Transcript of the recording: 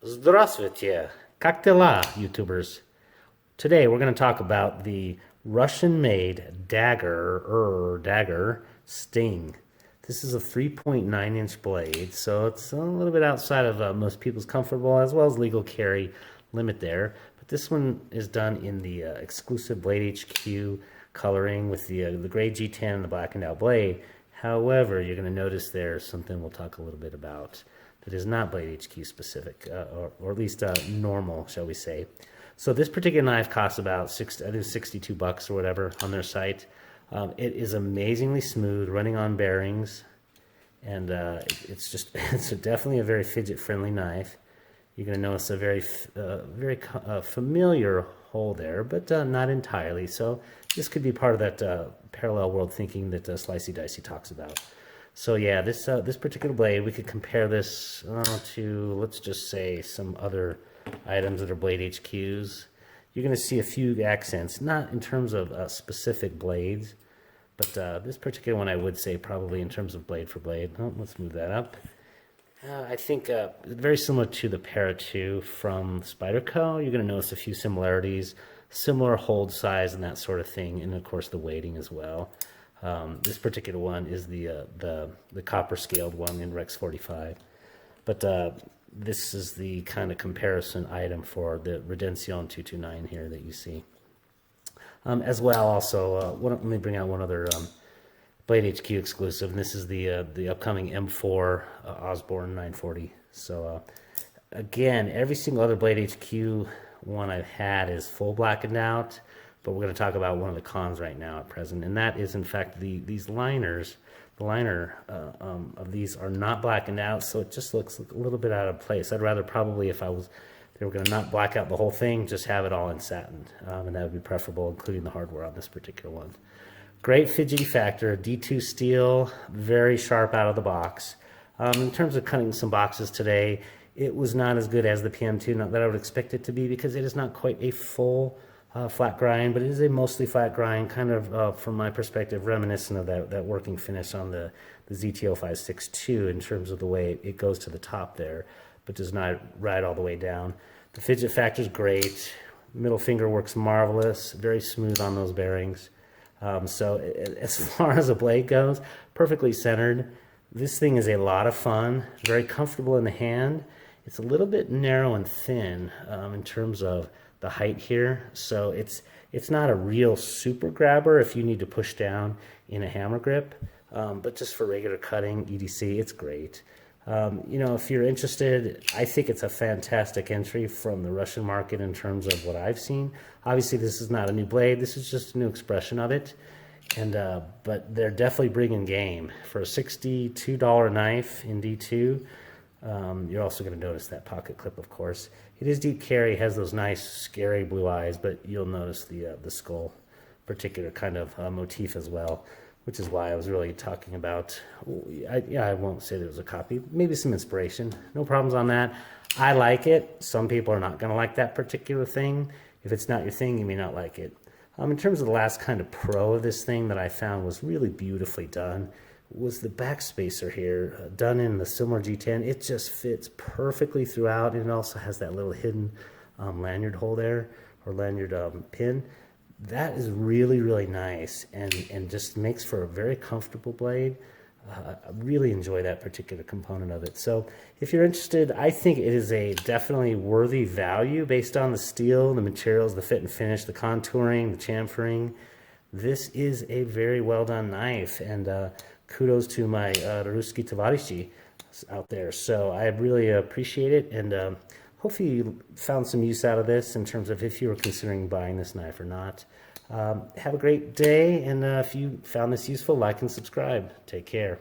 Здравствуйте! Как дела, YouTubers? Today we're going to talk about the Russian-made Daggerr Sting. This is a 3.9-inch blade, so it's a little bit outside of most people's comfortable as well as legal carry limit there. But this one is done in the exclusive Blade HQ coloring with the gray G10 and the blackened out blade. However, you're going to notice there's something we'll talk a little bit about that is not Blade HQ specific, or at least normal, shall we say. So this particular knife costs about I think $62 or whatever on their site. It is amazingly smooth, running on bearings, and it's definitely a very fidget friendly knife. You're going to notice a very familiar hole there, but not entirely. So this could be part of that parallel world thinking that Slicey Dicey talks about. So yeah, this particular blade, we could compare this to, let's just say, some other items that are Blade HQs. You're going to see a few accents, not in terms of specific blades, but this particular one I would say probably in terms of blade for blade. Oh, let's move that up. I think very similar to the Para 2 from Spyderco. You're going to notice a few similarities, similar hold size and that sort of thing, and of course the weighting as well. This particular one is the copper scaled one in Rex 45, but this is the kind of comparison item for the Redención 229 here that you see. As well, also, let me bring out one other Blade HQ exclusive, and this is the upcoming M4 Osborne 940. So again, every single other Blade HQ one I've had is full blackened out, but we're going to talk about one of the cons right now at present, and that is in fact these liners. The liner of these are not blackened out, so it just looks a little bit out of place. I'd rather probably, if they were going to not black out the whole thing, just have it all in satin, and that would be preferable, including the hardware on this particular one. Great fidgety factor, D2 steel, very sharp out of the box. In terms of cutting some boxes today, it was not as good as the PM2, not that I would expect it to be, because it is not quite a full flat grind, but it is a mostly flat grind, kind of, from my perspective, reminiscent of that working finish on the ZTO 562 in terms of the way it goes to the top there, but does not ride all the way down. The fidget factor is great. Middle finger works marvelous, very smooth on those bearings. So as far as a blade goes, perfectly centered. This thing is a lot of fun, very comfortable in the hand. It's a little bit narrow and thin in terms of the height here, so it's not a real super grabber if you need to push down in a hammer grip, but just for regular cutting, EDC, it's great. You know, if you're interested, I think it's a fantastic entry from the Russian market in terms of what I've seen. Obviously, this is not a new blade. This is just a new expression of it. And but they're definitely bringing game. For a $62 knife in D2, you're also going to notice that pocket clip, of course. It is deep carry, has those nice, scary blue eyes, but you'll notice the skull particular kind of motif as well, which is why I was really talking about, I won't say there was a copy, maybe some inspiration. No problems on that. I like it. Some people are not going to like that particular thing. If it's not your thing, you may not like it. In terms of the last kind of pro of this thing that I found was really beautifully done was the back spacer here, done in the similar G10. It just fits perfectly throughout, and it also has that little hidden lanyard hole there, or lanyard pin. That is really, really nice, and just makes for a very comfortable blade. I really enjoy that particular component of it. So if you're interested, I think it is a definitely worthy value based on the steel, the materials, the fit and finish, the contouring, the chamfering. This is a very well done knife, and kudos to my Ruski Tovarishi out there. So I really appreciate it, and hopefully you found some use out of this in terms of if you were considering buying this knife or not. Have a great day, and if you found this useful, like and subscribe. Take care.